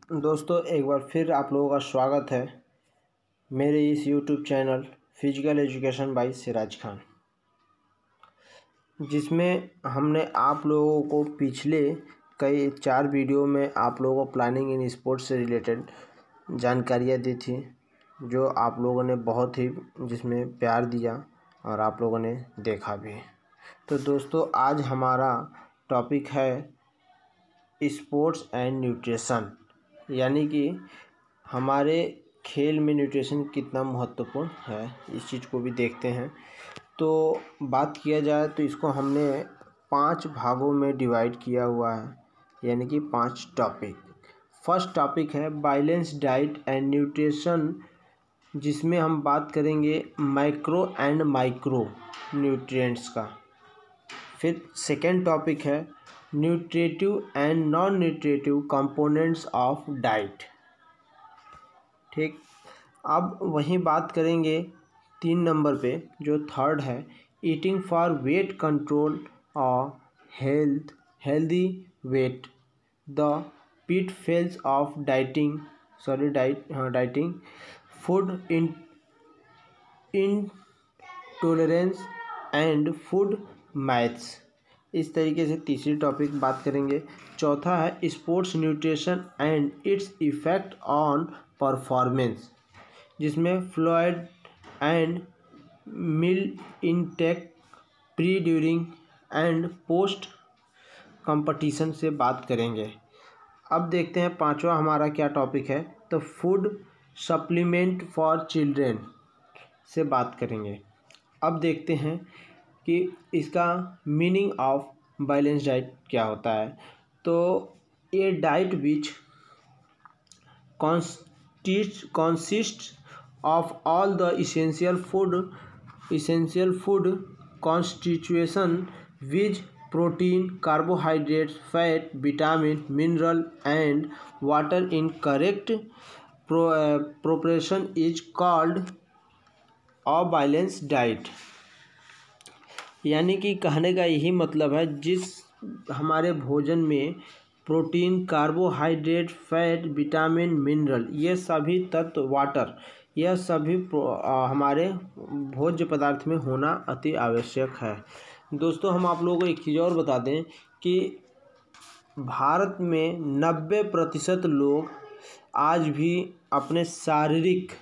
दोस्तों एक बार फिर आप लोगों का स्वागत है मेरे इस YouTube channel physical education by Siraj Khan, जिसमें हमने आप लोगों को पिछले कई 4 वीडियो में आप लोगों को प्लानिंग इन स्पोर्ट्स से रिलेटेड जानकारियाँ दी थी, जो आप लोगों ने बहुत ही जिसमें प्यार दिया और आप लोगों ने देखा भी। तो दोस्तों आज हमारा टॉपिक है स्पोर्ट्स एंड न्यूट्रिशन, यानी कि हमारे खेल में न्यूट्रिशन कितना महत्वपूर्ण है, इस चीज़ को भी देखते हैं। तो बात किया जाए तो इसको हमने 5 भागों में डिवाइड किया हुआ है, यानी कि 5 टॉपिक। फर्स्ट टॉपिक है बैलेंस डाइट एंड न्यूट्रिशन, जिसमें हम बात करेंगे माइक्रो एंड माइक्रो न्यूट्रिएंट्स का। फिर सेकेंड टॉपिक है nutritive and non nutritive components of diet. ठीक, अब वहीं बात करेंगे 3 नंबर पे, जो थर्ड है ईटिंग फॉर वेट कंट्रोल और healthy weight, the pitfalls of dieting, food intolerance and food myths. इस तरीके से तीसरी टॉपिक बात करेंगे। चौथा है sports nutrition and its effect on performance, जिसमें fluid and meal intake, pre, during and post competition से बात करेंगे। अब देखते हैं पांचवा हमारा क्या टॉपिक है, तो फूड सप्लीमेंट फॉर चिल्ड्रेन से बात करेंगे। अब देखते हैं कि इसका मीनिंग ऑफ बैलेंस डाइट क्या होता है। तो ये diet which consists of all the essential food constitution with protein, carbohydrates, fat, vitamin, mineral and water in correct proportion is called a balanced diet। यानी कि कहने का यही मतलब है, जिस हमारे भोजन में protein, carbohydrate, fat, vitamin, mineral, ये सभी तत्व, वाटर, यह सभी हमारे भोज्य पदार्थ में होना अति आवश्यक है। दोस्तों हम आप लोगों को एक चीज़ और बता दें कि भारत में 90% लोग आज भी अपने शारीरिक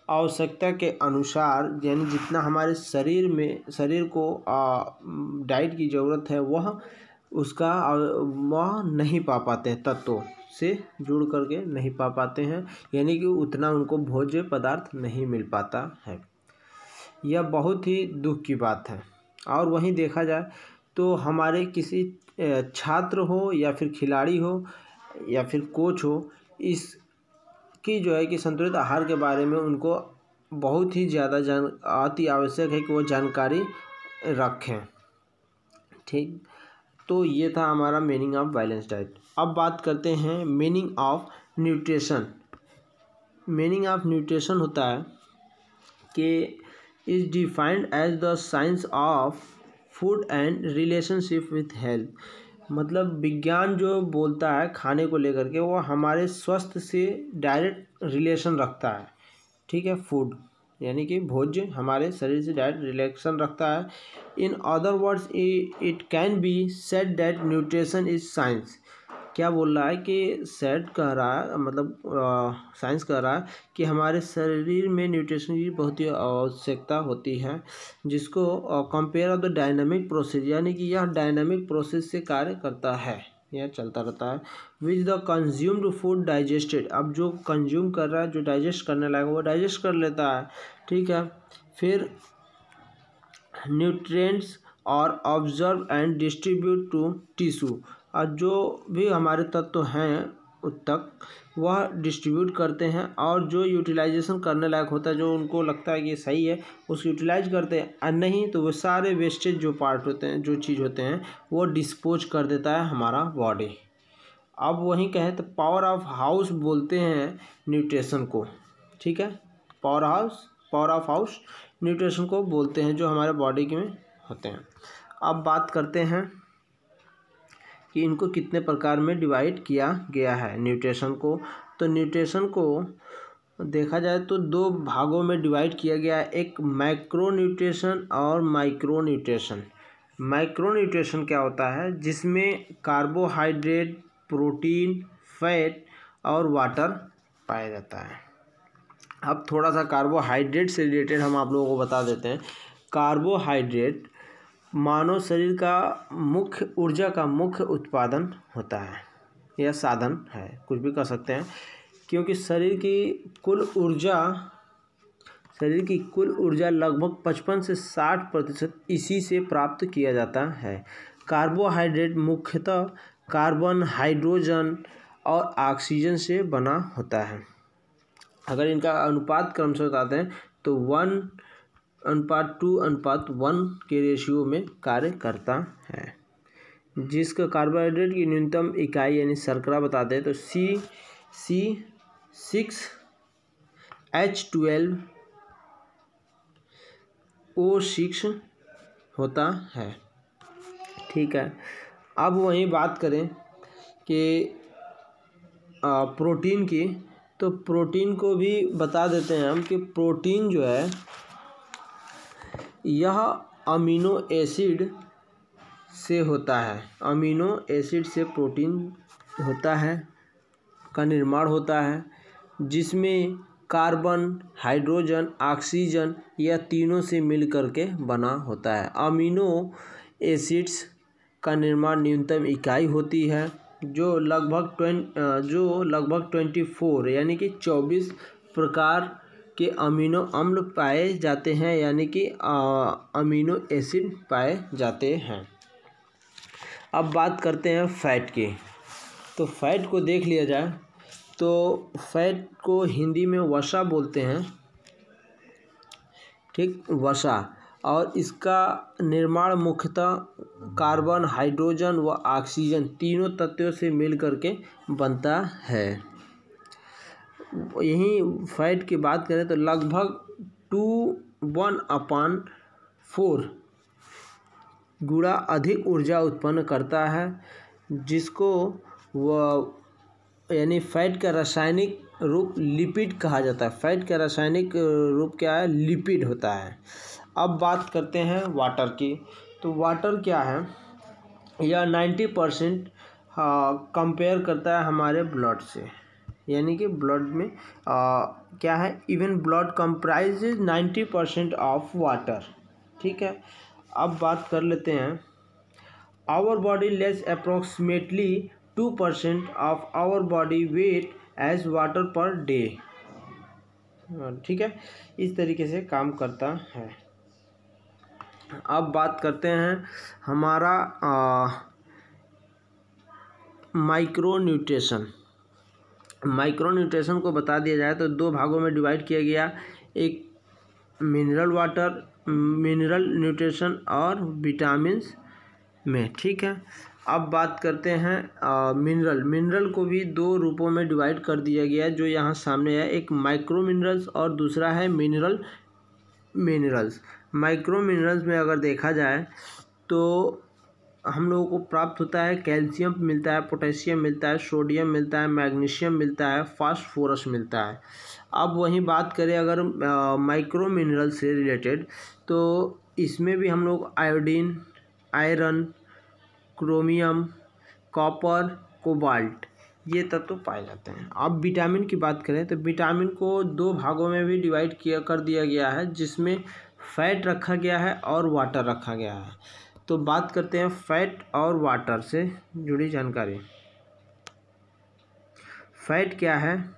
आवश्यकता के अनुसार, यानी जितना हमारे शरीर को डाइट की ज़रूरत है वह नहीं पा पाते हैं, तत्वों से जुड़ करके नहीं पा पाते हैं, यानी कि उतना उनको भोज्य पदार्थ नहीं मिल पाता है। यह बहुत ही दुख की बात है। और वहीं देखा जाए तो हमारे किसी छात्र हो या फिर खिलाड़ी हो या फिर कोच हो, इसकी जो है कि संतुलित आहार के बारे में उनको बहुत ही ज़्यादा अति आवश्यक है कि वो जानकारी रखें। ठीक, तो ये था हमारा मीनिंग ऑफ बैलेंस डाइट। अब बात करते हैं meaning of nutrition. Meaning of nutrition होता है कि is defined as the science of food and relationship with health. मतलब विज्ञान जो बोलता है खाने को लेकर के, वो हमारे स्वास्थ्य से डायरेक्ट रिलेशन रखता है। ठीक है, फूड यानी कि भोज्य हमारे शरीर से डायरेक्ट रिलेशन रखता है। In other words it can be said that nutrition is science. क्या बोल रहा है कि सेड कह रहा है, मतलब साइंस कह रहा है कि हमारे शरीर में न्यूट्रिशन की बहुत ही आवश्यकता होती है, जिसको compare of the dynamic process, यानी कि यह डायनामिक प्रोसेस से कार्य करता है, यह चलता रहता है। Which the consumed food digested, अब जो कंज्यूम कर रहा है, जो डाइजेस्ट करने लायक वो डाइजेस्ट कर लेता है। ठीक है, फिर न्यूट्रिएंट्स और observe and distribute to tissue, और जो भी हमारे तत्व हैं तक वह डिस्ट्रीब्यूट करते हैं, और जो यूटिलाइजेशन करने लायक होता है, जो उनको लगता है कि सही है, उसको यूटिलाइज करते हैं, और नहीं तो वो सारे वेस्टेज जो पार्ट होते हैं, जो चीज़ होते हैं, वो डिस्पोज कर देता है हमारा बॉडी। अब वहीं कहें तो पावर ऑफ हाउस बोलते हैं न्यूट्रिशन को। ठीक है, पावर ऑफ हाउस न्यूट्रिशन को बोलते हैं, जो हमारे बॉडी में होते हैं। अब बात करते हैं कि इनको कितने प्रकार में डिवाइड किया गया है न्यूट्रिशन को। तो न्यूट्रिशन को देखा जाए तो दो भागों में डिवाइड किया गया है, एक मैक्रो न्यूट्रिशन और माइक्रो न्यूट्रिशन। माइक्रो न्यूट्रिशन क्या होता है, जिसमें कार्बोहाइड्रेट, प्रोटीन, फैट और वाटर पाया जाता है। अब थोड़ा सा कार्बोहाइड्रेट से रिलेटेड हम आप लोगों को बता देते हैं। कार्बोहाइड्रेट मानव शरीर का मुख्य ऊर्जा का मुख्य उत्पादन होता है या साधन है, कुछ भी कह सकते हैं, क्योंकि शरीर की कुल ऊर्जा लगभग 55 से 60% इसी से प्राप्त किया जाता है। कार्बोहाइड्रेट मुख्यतः कार्बन, हाइड्रोजन और ऑक्सीजन से बना होता है। अगर इनका अनुपात क्रम से बताते हैं तो 1:2:1 के रेशियो में कार्य करता है। जिसका कार्बोहाइड्रेट की न्यूनतम इकाई यानी शर्करा बताते हैं तो C6H12O6 होता है। ठीक है, अब वहीं बात करें कि प्रोटीन की, तो प्रोटीन को भी बता देते हैं हम कि प्रोटीन जो है यह अमीनो एसिड से होता है। अमीनो एसिड से प्रोटीन होता है का निर्माण होता है, जिसमें कार्बन, हाइड्रोजन, ऑक्सीजन यह तीनों से मिल करके बना होता है। अमीनो एसिड्स का निर्माण न्यूनतम इकाई होती है जो लगभग 24 यानी कि 24 प्रकार के अमीनो अम्ल पाए जाते हैं, यानी कि अमीनो एसिड पाए जाते हैं। अब बात करते हैं फैट की। तो फैट को देख लिया जाए तो फैट को हिंदी में वसा बोलते हैं, ठीक, वसा, और इसका निर्माण मुख्यतः कार्बन, हाइड्रोजन व ऑक्सीजन तीनों तत्वों से मिल करके बनता है। यहीं फैट की बात करें तो लगभग 1/4 गुणा अधिक ऊर्जा उत्पन्न करता है, जिसको वह यानी फैट का रासायनिक रूप लिपिड कहा जाता है। फैट का रासायनिक रूप क्या है, लिपिड होता है। अब बात करते हैं वाटर की। तो वाटर क्या है, यह 90% कंपेयर करता है हमारे ब्लड से, यानी कि ब्लड में क्या है, even blood comprises 90% of water. ठीक है, अब बात कर लेते हैं our body less approximately 2% of our body weight as water per day. ठीक है, इस तरीके से काम करता है। अब बात करते हैं हमारा माइक्रो न्यूट्रिशन। माइक्रो न्यूट्रिशन को बता दिया जाए तो दो भागों में डिवाइड किया गया, एक मिनरल न्यूट्रिशन और विटामिन्स में। ठीक है, अब बात करते हैं मिनरल को भी दो रूपों में डिवाइड कर दिया गया है जो यहाँ सामने है, एक माइक्रो मिनरल्स और दूसरा है मिनरल्स। माइक्रो मिनरल्स में अगर देखा जाए तो हम लोगों को प्राप्त होता है कैल्शियम मिलता है, पोटेशियम मिलता है, सोडियम मिलता है, मैग्नीशियम मिलता है, फास्फोरस मिलता है। अब वहीं बात करें अगर माइक्रो मिनरल से रिलेटेड तो इसमें भी हम लोग iodine, iron, chromium, copper, cobalt ये तत्व पाए जाते हैं। अब विटामिन की बात करें तो विटामिन को दो भागों में भी डिवाइड कर दिया गया है, जिसमें फैट रखा गया है और वाटर रखा गया है। तो बात करते हैं फैट और वाटर से जुड़ी जानकारी। फैट क्या है,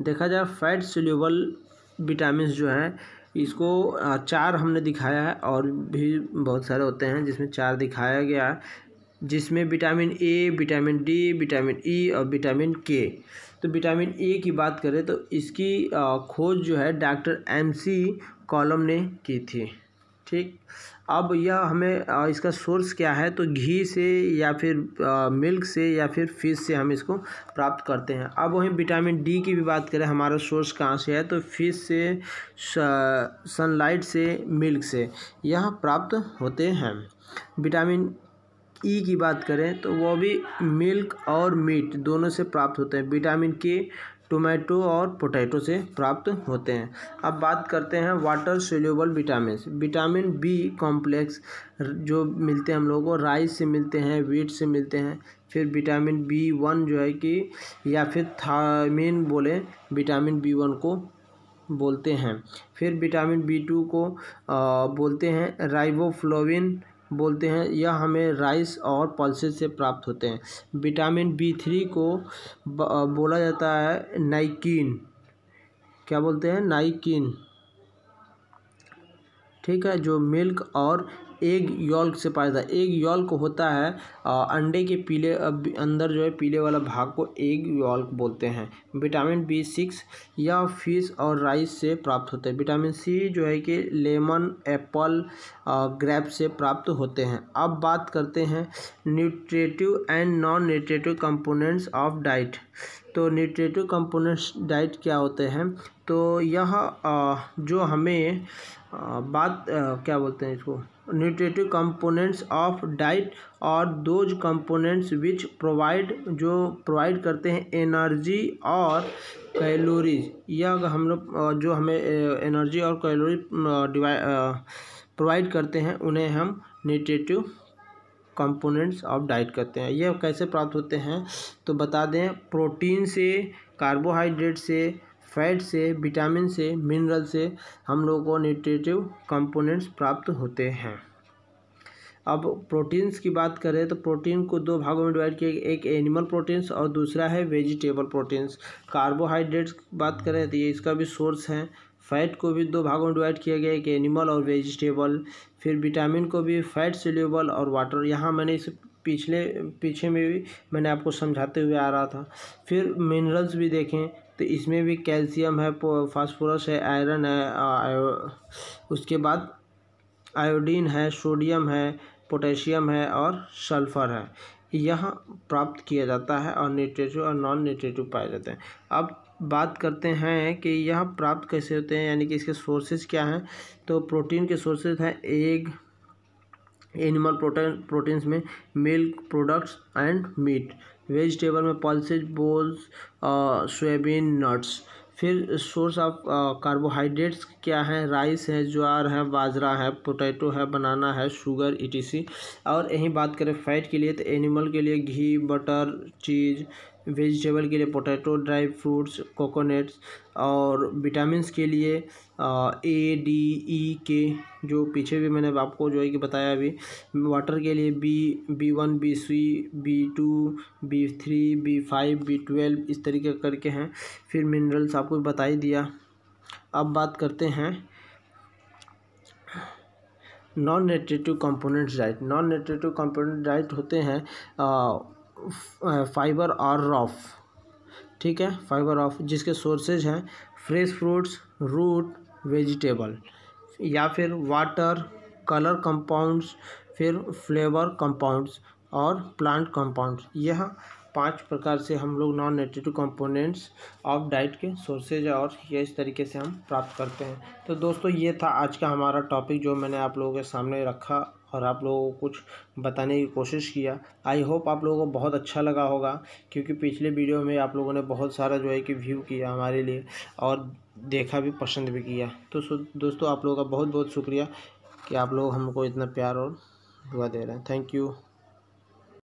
देखा जाए फैट सोल्यूबल विटामिन जो हैं इसको 4 हमने दिखाया है, और भी बहुत सारे होते हैं जिसमें 4 दिखाया गया है, जिसमें vitamin A, vitamin D, vitamin E और विटामिन के। तो विटामिन ए की बात करें तो इसकी खोज जो है डॉक्टर MC कॉलम ने की थी। ठीक, अब यह हमें इसका सोर्स क्या है तो घी से या फिर मिल्क से या फिर फिश से हम इसको प्राप्त करते हैं। अब वहीं विटामिन डी की भी बात करें, हमारा सोर्स कहाँ से है तो फिश से, सनलाइट से, मिल्क से यह प्राप्त होते हैं। विटामिन ई की बात करें तो वो भी मिल्क और मीट दोनों से प्राप्त होते हैं। विटामिन के टोमेटो और पोटैटो से प्राप्त होते हैं। अब बात करते हैं water soluble vitamin. Vitamin B complex जो मिलते हैं हम लोगों को राइस से मिलते हैं, व्हीट से मिलते हैं। फिर विटामिन B1 जो है कि या फिर थायमिन बोले, विटामिन B1 को बोलते हैं। फिर विटामिन B2 को बोलते हैं राइबोफ्लोविन बोलते हैं। यह हमें राइस और पल्सेस से प्राप्त होते हैं। विटामिन B3 को बोला जाता है नाइकिन। क्या बोलते हैं? नाइकिन। ठीक है, जो मिल्क और एग यॉल्क से पाया जाता है। एग यॉल्क होता है अंडे के पीले अंदर जो है पीले वाला भाग को एग यॉल्क बोलते हैं। विटामिन B6 या फिश और राइस से प्राप्त होते हैं। विटामिन सी जो है कि लेमन, एप्पल, ग्रेप से प्राप्त होते हैं। अब बात करते हैं nutritive and non nutritive components of diet. तो न्यूट्रिटिव कंपोनेंट्स डाइट क्या होते हैं? तो यह जो हमें क्या बोलते हैं इसको, न्यूट्रिटिव कंपोनेंट्स ऑफ डाइट और दोज कंपोनेंट्स विच प्रोवाइड करते हैं एनर्जी और कैलोरीज। यह हम लोग जो हमें एनर्जी और कैलोरी प्रोवाइड करते हैं उन्हें हम न्यूट्रिटिव कंपोनेंट्स ऑफ डाइट कहते हैं। यह कैसे प्राप्त होते हैं? तो बता दें, प्रोटीन से, कार्बोहाइड्रेट से, फैट से, विटामिन से, मिनरल से हम लोगों को न्यूट्रिटिव कंपोनेंट्स प्राप्त होते हैं। अब प्रोटीन्स की बात करें तो प्रोटीन को दो भागों में डिवाइड किया गया, एक एनिमल प्रोटीन्स और दूसरा है वेजिटेबल प्रोटीन्स। कार्बोहाइड्रेट्स की बात करें तो ये इसका भी सोर्स है। फैट को भी दो भागों में डिवाइड किया गया, एक एनिमल और वेजिटेबल। फिर विटामिन को भी फैट सोल्यूबल और वाटर। यहाँ मैंने इसे पीछे में भी मैंने आपको समझाते हुए आ रहा था। फिर मिनरल्स भी देखें तो इसमें भी कैल्शियम है, फास्फोरस है, आयरन है, उसके बाद आयोडीन है, सोडियम है, पोटेशियम है और सल्फर है। यह प्राप्त किया जाता है और न्यूट्रिटिव और नॉन न्यूट्रिटिव पाए जाते हैं। अब बात करते हैं कि यह प्राप्त कैसे होते हैं, यानी कि इसके सोर्सेज क्या हैं। तो प्रोटीन के सोर्सेज हैं एग, एनिमल प्रोटीन्स में milk products and meat. Vegetable में पल्सेज, बोल्स, सोयाबीन, नट्स। फिर सोर्स ऑफ कार्बोहाइड्रेट्स क्या है? राइस है, ज्वार है, बाजरा है, पोटैटो है, बनाना है, शुगर etc। और यहीं बात करें फैट के लिए तो एनिमल के लिए घी, बटर, चीज़। वेजिटेबल के लिए पोटैटो, ड्राई फ्रूट्स, कोकोनट्स। और विटामिन्स के लिए A, D, E, K, जो पीछे भी मैंने आपको जो है कि बताया अभी। वाटर के लिए B1, B3, B2, B3, B5, B12 इस तरीके करके हैं। फिर मिनरल्स आपको बता ही दिया। अब बात करते हैं non nutritive components diet. Non nutritive component diet होते हैं फाइबर और रॉफ। ठीक है, फाइबर ऑफ, जिसके सोर्सेज हैं फ्रेश फ्रूट्स, रूट, वेजिटेबल, या फिर वाटर, कलर कंपाउंड्स, फिर फ्लेवर कंपाउंड्स और प्लांट कंपाउंड्स। यह 5 प्रकार से हम लोग non nutritive components of diet के सोर्सेज और ये इस तरीके से हम प्राप्त करते हैं। तो दोस्तों ये था आज का हमारा टॉपिक जो मैंने आप लोगों के सामने रखा और आप लोगों को कुछ बताने की कोशिश किया। आई होप आप लोगों को बहुत अच्छा लगा होगा, क्योंकि पिछले वीडियो में आप लोगों ने बहुत सारा जो है कि व्यू किया हमारे लिए और देखा भी, पसंद भी किया। तो दोस्तों आप लोगों का बहुत बहुत शुक्रिया कि आप लोग हमको इतना प्यार और दुआ दे रहे हैं। Thank you.